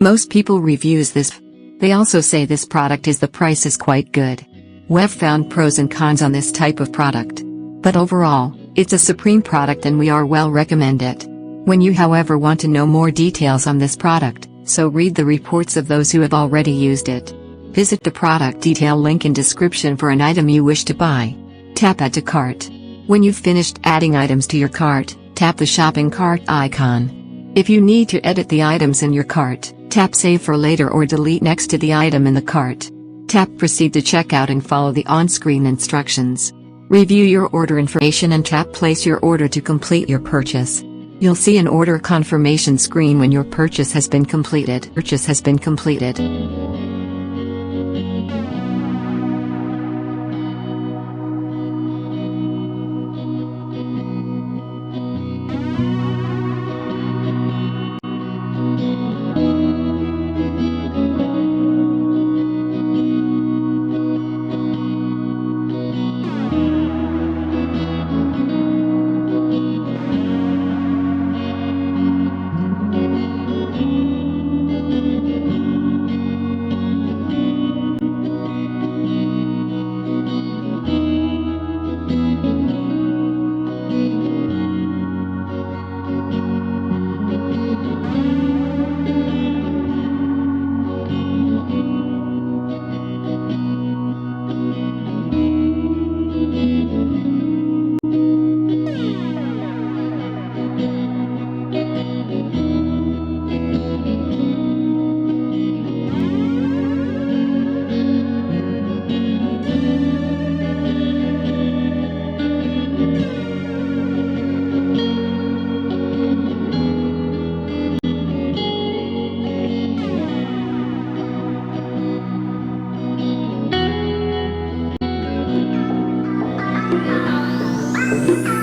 Most people reviews this. They also say this product the price is quite good. We've found pros and cons on this type of product. But overall, it's a supreme product and we are well recommend it. When you however want to know more details on this product, so read the reports of those who have already used it. Visit the product detail link in description for an item you wish to buy. Tap Add to Cart. When you've finished adding items to your cart, tap the shopping cart icon. If you need to edit the items in your cart, tap Save for later or delete next to the item in the cart. Tap Proceed to checkout and follow the on-screen instructions. Review your order information and tap Place your order to complete your purchase. You'll see an order confirmation screen when your purchase has been completed. Thank you.